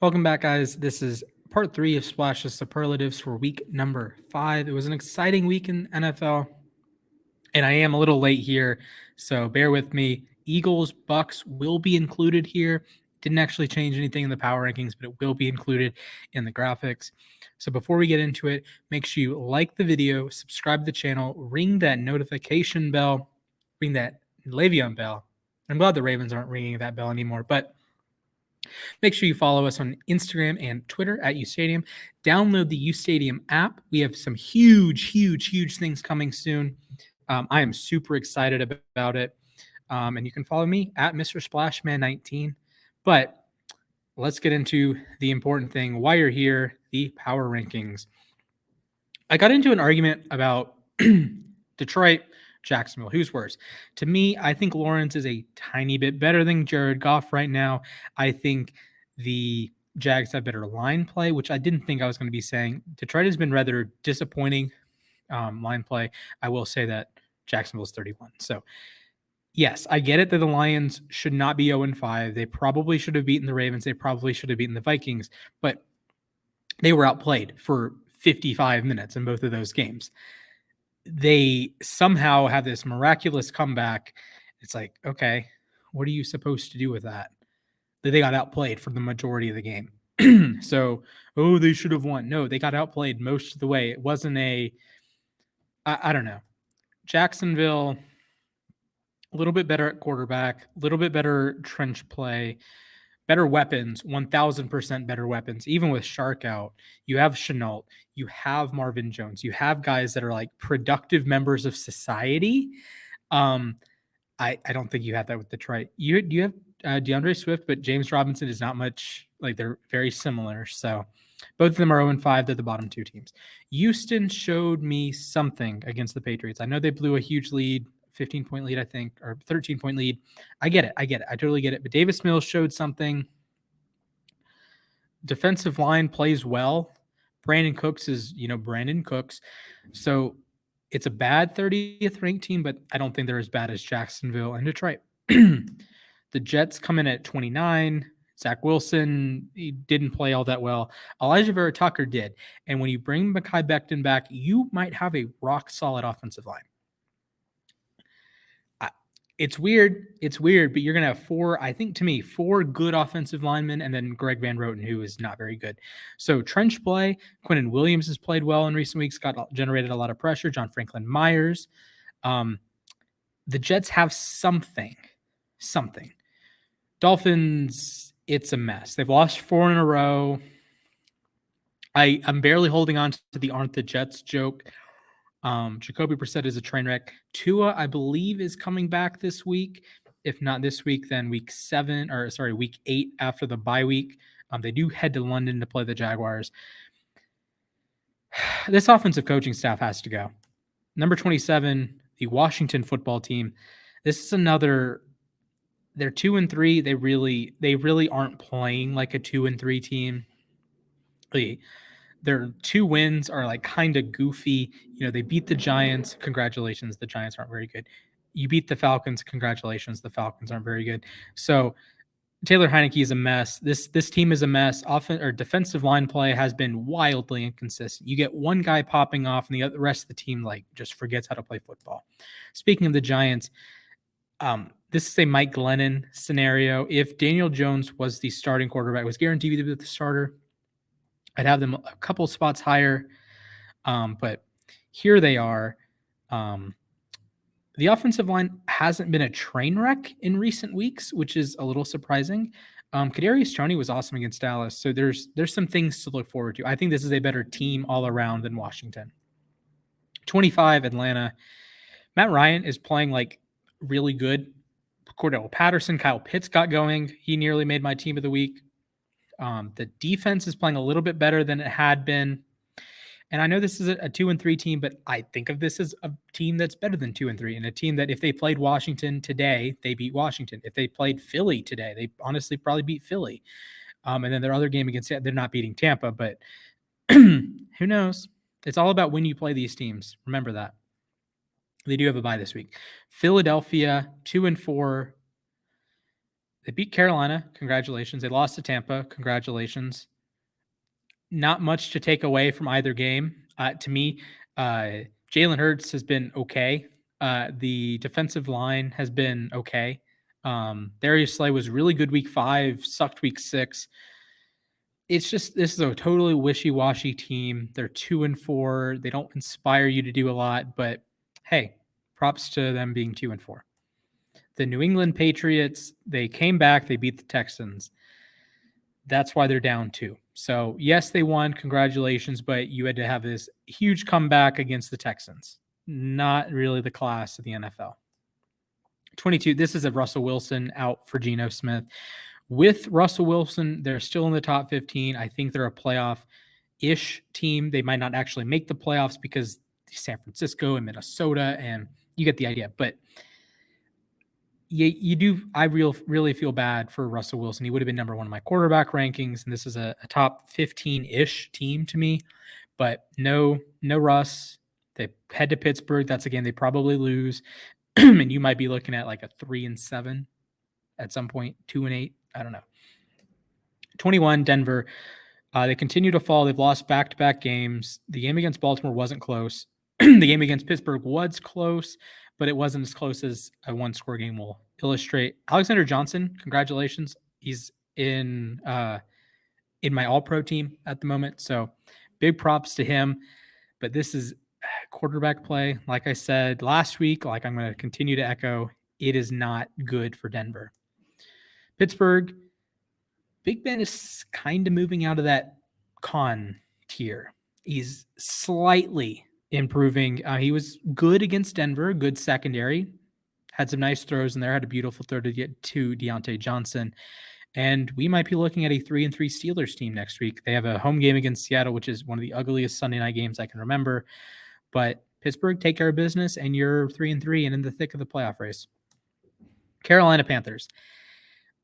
Welcome back, guys. This is part 3 of Splash's Superlatives for week number 5. It was an exciting week in NFL, and I am a little late here, so bear with me. Eagles, Bucks will be included here. Didn't actually change anything in the power rankings, but it will be included in the graphics. So before we get into it, make sure you like the video, subscribe to the channel, ring that notification bell, ring that Le'Veon bell. I'm glad the Ravens aren't ringing that bell anymore, but make sure you follow us on Instagram and Twitter at UStadium. Download the UStadium app. We have some huge things coming soon. I am super excited about it. And you can follow me at Mr. Splashman19. But let's get into the important thing. Why you're here, the power rankings. I got into an argument about Detroit, Jacksonville. Who's worse? To me, I think Lawrence is a tiny bit better than Jared Goff right now. I think the Jags have better line play, which I didn't think I was going to be saying. Detroit has been rather disappointing line play. I will say that Jacksonville's 31. So, yes, I get it that the Lions should not be 0-5. They probably should have beaten the Ravens. They probably should have beaten the Vikings, but they were outplayed for 55 minutes in both of those games. They somehow have this miraculous comeback. It's like, okay, what are you supposed to do with that? They got outplayed for the majority of the game. So, they should have won. No, they got outplayed most of the way. It wasn't I don't know. Jacksonville, a little bit better at quarterback, a little bit better trench play, better weapons, 1000% better weapons. Even with Shark out, you have Chenault, you have Marvin Jones, you have guys that are like productive members of society. I don't think you have that with Detroit. You have DeAndre Swift, but James Robinson is not much. Like, they're very similar. So both of them are 0-5. They're the bottom two teams. Houston showed me something against the Patriots. I know they blew a huge lead, 15-point lead, I think, or 13-point lead. I get it. I totally get it. But Davis Mills showed something. Defensive line plays well. Brandon Cooks is, Brandon Cooks. So it's a bad 30th ranked team, but I don't think they're as bad as Jacksonville and Detroit. The Jets come in at 29. Zach Wilson, he didn't play all that well. Elijah Vera Tucker did. And when you bring Mekhi Becton back, you might have a rock-solid offensive line. It's weird, but you're going to have four good offensive linemen, and then Greg Van Roten, who is not very good. So trench play, Quinnen Williams has played well in recent weeks, generated a lot of pressure. John Franklin Myers. The Jets have something. Dolphins, it's a mess. They've lost 4 in a row. I'm barely holding on to the "aren't the Jets" joke. Jacoby Brissett is a train wreck. Tua, I believe, is coming back this week. If not this week, then week 8 after the bye week. They do head to London to play the Jaguars. This offensive coaching staff has to go. Number 27, the Washington football team. This is another. They're 2-3. They really aren't playing like a 2-3 team. Their 2 wins are like kind of goofy. They beat the Giants. Congratulations. The Giants aren't very good. You beat the Falcons. Congratulations. The Falcons aren't very good. So Taylor Heineke is a mess. This team is a mess. Defensive line play has been wildly inconsistent. You get one guy popping off, and the rest of the team just forgets how to play football. Speaking of the Giants, this is a Mike Glennon scenario. If Daniel Jones was the starting quarterback, was guaranteed to be the starter, I'd have them a couple spots higher. But here they are. The offensive line hasn't been a train wreck in recent weeks, which is a little surprising. Kadarius Toney was awesome against Dallas, so there's some things to look forward to. I think this is a better team all around than Washington. 25, Atlanta. Matt Ryan is playing really good. Cordell Patterson, Kyle Pitts got going. He nearly made my team of the week. The defense is playing a little bit better than it had been. And I know this is a 2-3 team, but I think of this as a team that's better than 2-3, and a team that if they played Washington today, they beat Washington. If they played Philly today, they honestly probably beat Philly. And then their other game against, they're not beating Tampa, but who knows? It's all about when you play these teams. Remember that. They do have a bye this week. Philadelphia, 2-4. They beat Carolina. Congratulations. They lost to Tampa. Congratulations. Not much to take away from either game. To me, Jalen Hurts has been okay. The defensive line has been okay. Darius Slay was really good week 5, sucked week 6. It's just, this is a totally wishy-washy team. They're 2-4. They don't inspire you to do a lot, but hey, props to them being 2-4. The New England Patriots, they came back, they beat the Texans. That's why they're down 2. So yes, they won. Congratulations, but you had to have this huge comeback against the Texans. Not really the class of the NFL. 22, this is a Russell Wilson out for Geno Smith. With Russell Wilson, they're still in the top 15. I think they're a playoff-ish team. They might not actually make the playoffs because San Francisco and Minnesota, and you get the idea. But you do. I really feel bad for Russell Wilson. He would have been number 1 in my quarterback rankings, and this is a top 15-ish team to me. But no Russ. They head to Pittsburgh. That's a game they probably lose, and you might be looking at like a 3-7 at some point, 2-8. I don't know. 21, Denver. They continue to fall. They've lost back-to-back games. The game against Baltimore wasn't close. The game against Pittsburgh was close, but it wasn't as close as a one-score game will illustrate. Alexander Johnson, congratulations. He's in my all-pro team at the moment, so big props to him. But this is quarterback play. Like I said last week, like I'm going to continue to echo, it is not good for Denver. Pittsburgh, Big Ben is kind of moving out of that con tier. He's slightly improving. He was good against Denver, good secondary, had some nice throws in there, had a beautiful throw to get to Deontay Johnson. And we might be looking at a 3-3 Steelers team next week. They have a home game against Seattle, which is one of the ugliest Sunday night games I can remember. But Pittsburgh, take care of business, and you're 3-3 and in the thick of the playoff race. Carolina Panthers.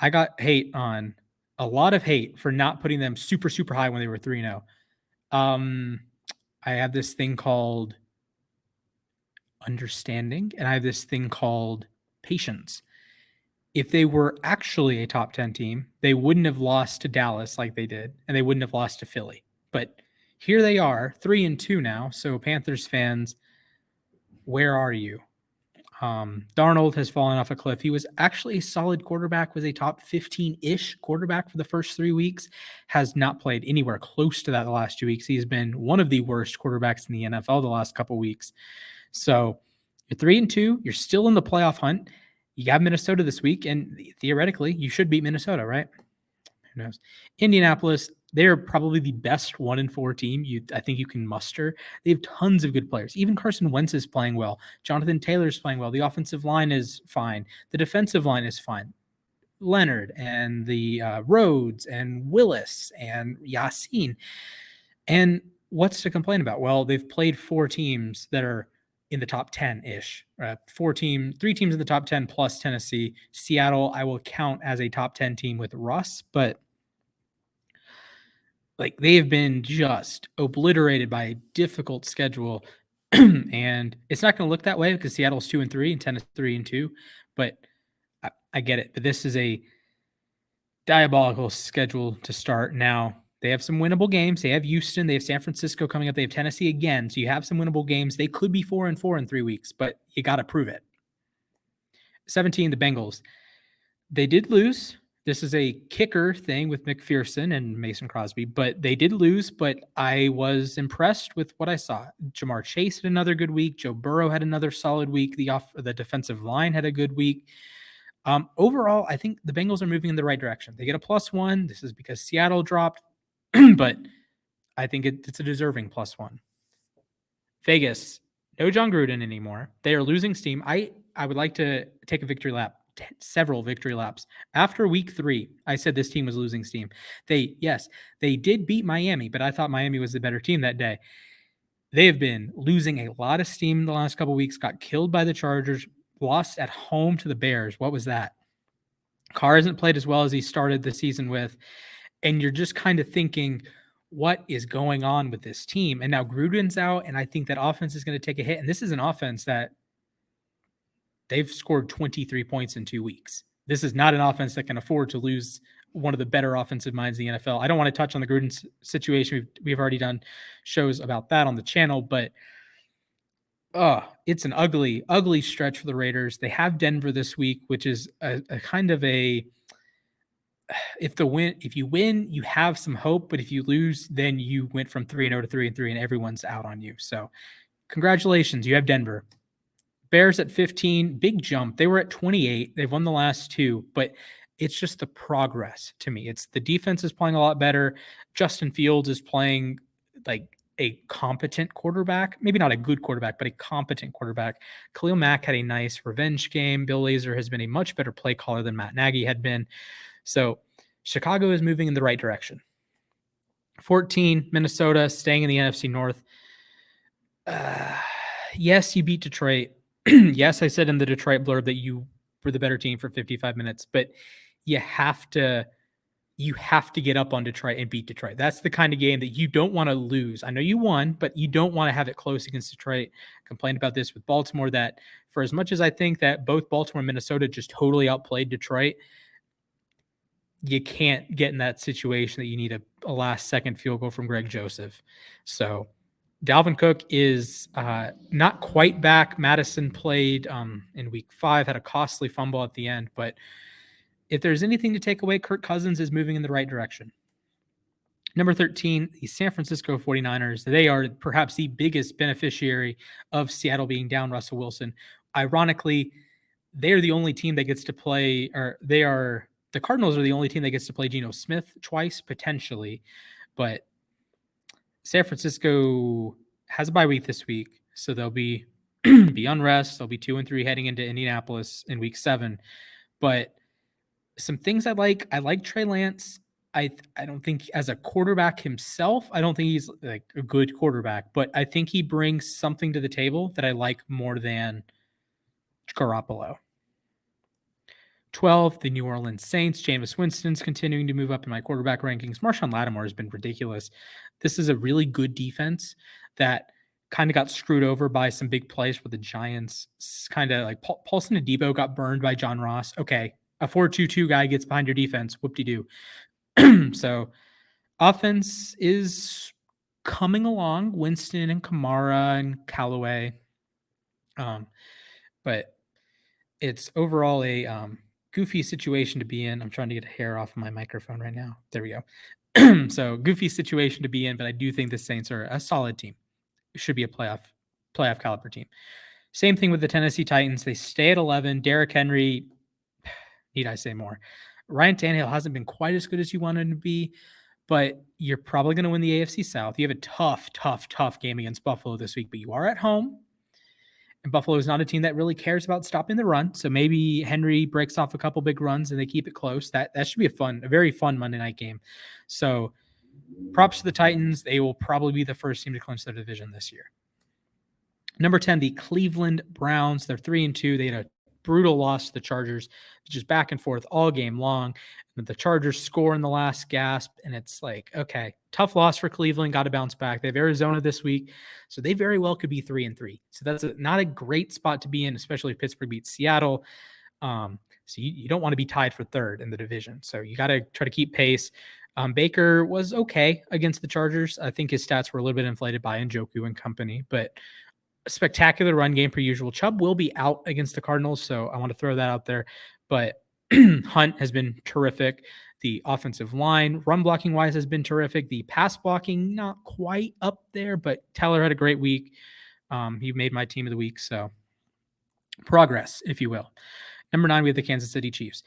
I got a lot of hate for not putting them super, super high when they were 3-0. I have this thing called understanding, and I have this thing called patience. If they were actually a top 10 team, they wouldn't have lost to Dallas like they did, and they wouldn't have lost to Philly. But here they are, 3-2 now. So Panthers fans, where are you? Darnold has fallen off a cliff. He was actually a solid quarterback, was a top 15-ish quarterback for the first 3 weeks, has not played anywhere close to that the last 2 weeks. He's been one of the worst quarterbacks in the NFL the last couple weeks. So you're 3-2. You're still in the playoff hunt. You got Minnesota this week, and theoretically, you should beat Minnesota, right? Who knows? Indianapolis, they're probably the best 1-4 team I think you can muster. They have tons of good players. Even Carson Wentz is playing well. Jonathan Taylor's playing well. The offensive line is fine. The defensive line is fine. Leonard and the Rhodes and Willis and Yassine. And what's to complain about? Well, they've played 4 teams that are in the top 10-ish. 3 teams in the top 10 plus Tennessee. Seattle, I will count as a top 10 team with Russ, but like they have been just obliterated by a difficult schedule. And it's not going to look that way because Seattle's 2-3 and Tennessee 3-2, but I get it. But this is a diabolical schedule to start. Now they have some winnable games. They have Houston, they have San Francisco coming up. They have Tennessee again. So you have some winnable games. They could be 4-4 in 3 weeks, but you got to prove it. 17, the Bengals. They did lose. This is a kicker thing with McPherson and Mason Crosby, but they did lose, but I was impressed with what I saw. Jamar Chase had another good week. Joe Burrow had another solid week. The defensive line had a good week. Overall, I think the Bengals are moving in the right direction. They get a +1. This is because Seattle dropped, but I think it's a deserving +1. Vegas, no John Gruden anymore. They are losing steam. I would like to take a victory lap. Several victory laps. After week 3, I said this team was losing steam. They did beat Miami, but I thought Miami was the better team that day. They have been losing a lot of steam the last couple of weeks, got killed by the Chargers, lost at home to the Bears. What was that? Carr hasn't played as well as he started the season with, and you're just kind of thinking, what is going on with this team? And now Gruden's out, and I think that offense is going to take a hit, and this is an offense that they've scored 23 points in 2 weeks. this is not an offense that can afford to lose one of the better offensive minds in the NFL. I don't want to touch on the Gruden situation. We've already done shows about that on the channel, but it's an ugly, ugly stretch for the Raiders. They have Denver this week, which is a kind of a if you win, you have some hope, but if you lose, then you went from 3-0 to 3-3 and everyone's out on you. So congratulations, you have Denver. Bears at 15, big jump. They were at 28. They've won the last two, but it's just the progress to me. It's the defense is playing a lot better. Justin Fields is playing like a competent quarterback, maybe not a good quarterback, but a competent quarterback. Khalil Mack had a nice revenge game. Bill Lazor has been a much better play caller than Matt Nagy had been. So Chicago is moving in the right direction. 14, Minnesota staying in the NFC North. Yes, you beat Detroit. Yes, I said in the Detroit blurb that you were the better team for 55 minutes, but you have to get up on Detroit and beat Detroit. That's the kind of game that you don't want to lose. I know you won, but you don't want to have it close against Detroit. Complained about this with Baltimore, that for as much as I think that both Baltimore and Minnesota just totally outplayed Detroit, you can't get in that situation that you need a last-second field goal from Greg Joseph. So Dalvin Cook is not quite back. Madison played in week 5, had a costly fumble at the end. But if there's anything to take away, Kirk Cousins is moving in the right direction. Number 13, the San Francisco 49ers. They are perhaps the biggest beneficiary of Seattle being down Russell Wilson. Ironically, they are the only team that gets to play, the Cardinals are the only team that gets to play Geno Smith twice, potentially. But San Francisco has a bye week this week, so they'll be unrest. They'll be 2-3 heading into Indianapolis in week 7. But some things I like Trey Lance. I don't think as a quarterback himself, I don't think he's like a good quarterback, but I think he brings something to the table that I like more than Garoppolo. 12, the New Orleans Saints. Jameis Winston's continuing to move up in my quarterback rankings. Marshawn Lattimore has been ridiculous. This is a really good defense that kind of got screwed over by some big plays for the Giants. Kind of like Paulson Adebo got burned by John Ross. Okay, a 4-2-2 guy gets behind your defense. Whoop-de-doo. So offense is coming along. Winston and Kamara and Callaway. But it's overall a goofy situation to be in. I'm trying to get a hair off of my microphone right now. There we go. So goofy situation to be in, but I do think the Saints are a solid team. It should be a playoff caliber team. Same thing with the Tennessee Titans. They stay at 11. Derrick Henry, need I say more? Ryan Tannehill hasn't been quite as good as you wanted him to be, but you're probably going to win the AFC South. You have a tough game against Buffalo this week, but you are at home. And Buffalo is not a team that really cares about stopping the run. So maybe Henry breaks off a couple big runs and they keep it close. That should be a very fun Monday night game. So props to the Titans. They will probably be the first team to clinch their division this year. Number 10, the Cleveland Browns. They're 3-2. They had a brutal loss to the Chargers, just back and forth all game long. And the Chargers score in the last gasp, and it's like, okay, tough loss for Cleveland, got to bounce back. They have Arizona this week, so they very well could be 3-3. So that's not a great spot to be in, especially if Pittsburgh beats Seattle. So you don't want to be tied for third in the division. So you got to try to keep pace. Baker was okay against the Chargers. I think his stats were a little bit inflated by Njoku and company, but a spectacular run game per usual. Chubb will be out against the Cardinals, so I want to throw that out there. But Hunt has been terrific. The offensive line, run blocking wise, has been terrific. The pass blocking, not quite up there, but Teller had a great week. He made my team of the week, so progress, if you will. Number 9, we have the Kansas City Chiefs.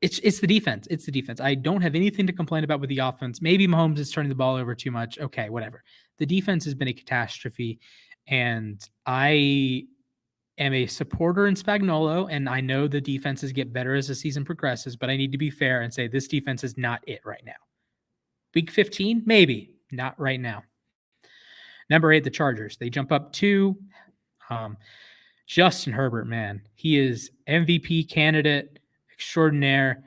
It's the defense. It's the defense. I don't have anything to complain about with the offense. Maybe Mahomes is turning the ball over too much. Okay, whatever. The defense has been a catastrophe, and I am a supporter in Spagnuolo, and I know the defenses get better as the season progresses, but I need to be fair and say this defense is not it right now. Week 15, maybe. Not right now. Number 8, the Chargers. They jump up 2. Justin Herbert, man. He is MVP candidate extraordinaire.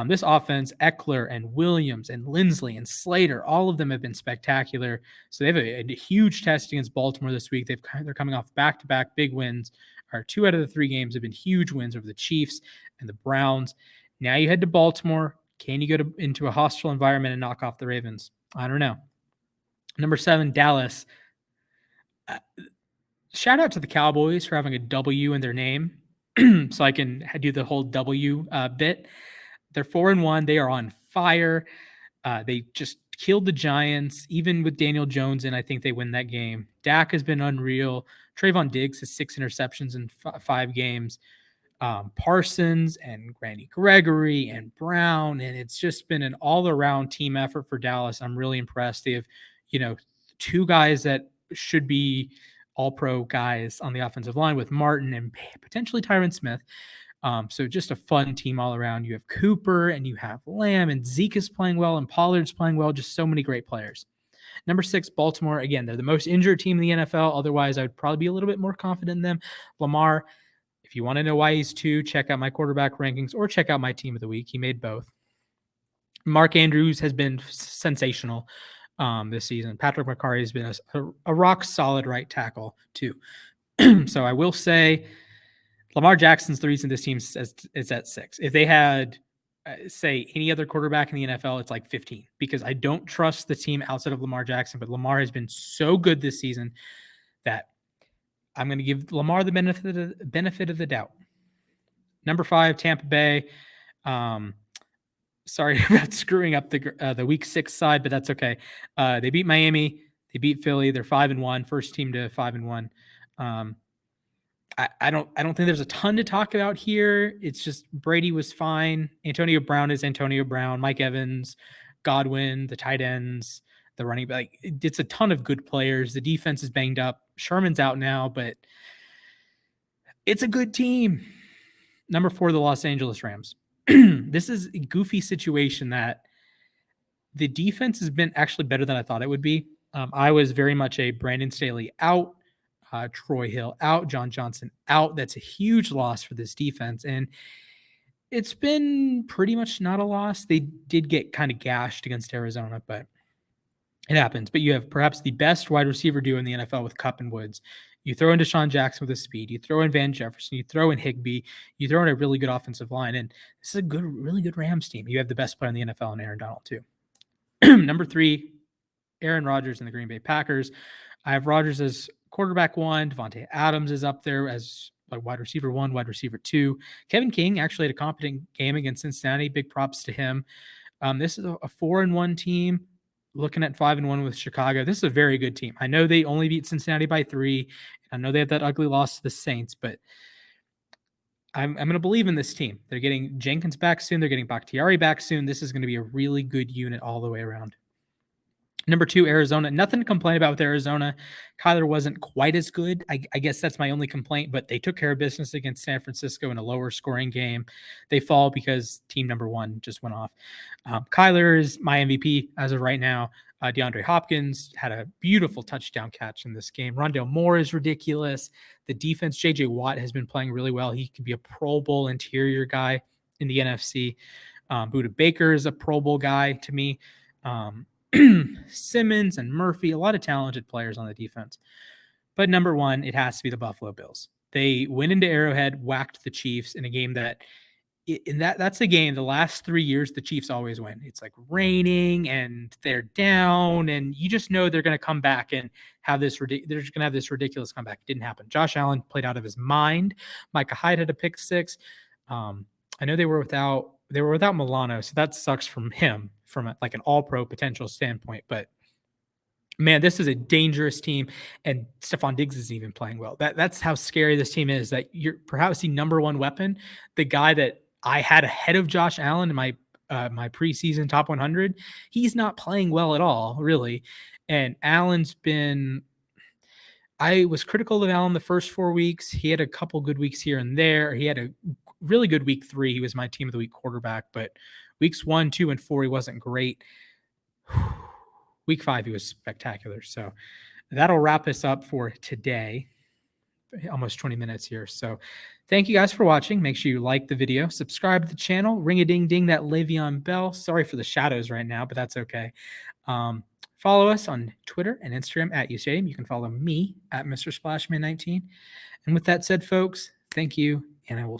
This offense, Eckler and Williams and Lindsley and Slater, all of them have been spectacular. So they have a huge test against Baltimore this week. They're coming off back-to-back big wins, or 2 out of the 3 games have been huge wins over the Chiefs and the Browns. Now you head to Baltimore. Can you go into a hostile environment and knock off the Ravens? I don't know. Number 7, Dallas. Shout out to the Cowboys for having a W in their name, so I can do the whole W bit. They're 4-1. They are on fire. They just killed the Giants. Even with Daniel Jones in, I think they win that game. Dak has been unreal. Trayvon Diggs has 6 interceptions in 5 games. Parsons and Randy Gregory and Brown, and it's just been an all-around team effort for Dallas. I'm really impressed. They have, 2 guys that should be all-pro guys on the offensive line with Martin and potentially Tyron Smith. So just a fun team all around. You have Cooper and you have Lamb, and Zeke is playing well and Pollard's playing well. Just so many great players. Number 6, Baltimore. Again, they're the most injured team in the NFL. Otherwise, I would probably be a little bit more confident in them. Lamar, if you want to know why he's 2, check out my quarterback rankings or check out my team of the week. He made both. Mark Andrews has been sensational this season. Patrick McCarry has been a rock solid right tackle too. So I will say Lamar Jackson's the reason this team is at 6. If they had, say, any other quarterback in the NFL, it's like 15, because I don't trust the team outside of Lamar Jackson. But Lamar has been so good this season that I'm going to give Lamar the benefit of the doubt. Number 5, Tampa Bay. Sorry about screwing up the week 6 side, but that's okay. They beat Miami. They beat Philly. They're 5-1, first team to 5-1. I don't think there's a ton to talk about here. It's just Brady was fine. Antonio Brown is Antonio Brown. Mike Evans, Godwin, the tight ends, the running back. It's a ton of good players. The defense is banged up. Sherman's out now, but it's a good team. Number 4, the Los Angeles Rams. This is a goofy situation that the defense has been actually better than I thought it would be. I was very much a Brandon Staley out, Troy Hill out, John Johnson out. That's a huge loss for this defense. And it's been pretty much not a loss. They did get kind of gashed against Arizona, but it happens. But you have perhaps the best wide receiver duo in the NFL with Kupp and Woods. You throw in Deshaun Jackson with his speed. You throw in Van Jefferson. You throw in Higbee. You throw in a really good offensive line. And this is a really good Rams team. You have the best player in the NFL in Aaron Donald, too. Number 3, Aaron Rodgers and the Green Bay Packers. I have Rodgers as quarterback 1. Devontae Adams is up there as wide receiver 1, wide receiver 2. Kevin King actually had a competent game against Cincinnati. Big props to him. This is a 4-1 team. Looking at 5-1 with Chicago, this is a very good team. I know they only beat Cincinnati by 3. I know they have that ugly loss to the Saints, but I'm going to believe in this team. They're getting Jenkins back soon. They're getting Bakhtiari back soon. This is going to be a really good unit all the way around. Number 2, Arizona. Nothing to complain about with Arizona. Kyler wasn't quite as good. I guess that's my only complaint, but they took care of business against San Francisco in a lower scoring game. They fall because team number 1 just went off. Kyler is my MVP as of right now. DeAndre Hopkins had a beautiful touchdown catch in this game. Rondale Moore is ridiculous. The defense, J.J. Watt has been playing really well. He could be a Pro Bowl interior guy in the NFC. Budda Baker is a Pro Bowl guy to me. Simmons and Murphy, a lot of talented players on the defense. But number 1, it has to be the Buffalo Bills. They went into Arrowhead, whacked the Chiefs in a game that's a game the last 3 years the Chiefs always win. It's like raining and they're down, and you just know they're going to come back and have this they're just going to have this ridiculous comeback. It didn't happen. Josh Allen played out of his mind. Micah Hyde had a pick 6. I know they were without Milano, so that sucks from him from an all-pro potential standpoint. But man, this is a dangerous team, and Stephon Diggs isn't even playing well. That's how scary this team is. That you're perhaps the number 1 weapon, the guy that I had ahead of Josh Allen in my preseason top 100. He's not playing well at all, really. And Allen's been. I was critical of Allen the first 4 weeks. He had a couple good weeks here and there. He had a really good week 3. He was my team of the week quarterback, but weeks 1, 2, and 4, he wasn't great. Week 5, he was spectacular. So that'll wrap us up for today. Almost 20 minutes here. So thank you guys for watching. Make sure you like the video, subscribe to the channel, ring a ding ding that Le'Veon bell. Sorry for the shadows right now, but that's okay. Follow us on Twitter and Instagram at UStadium. You can follow me at Mr. Splashman19. And with that said, folks, thank you, and I will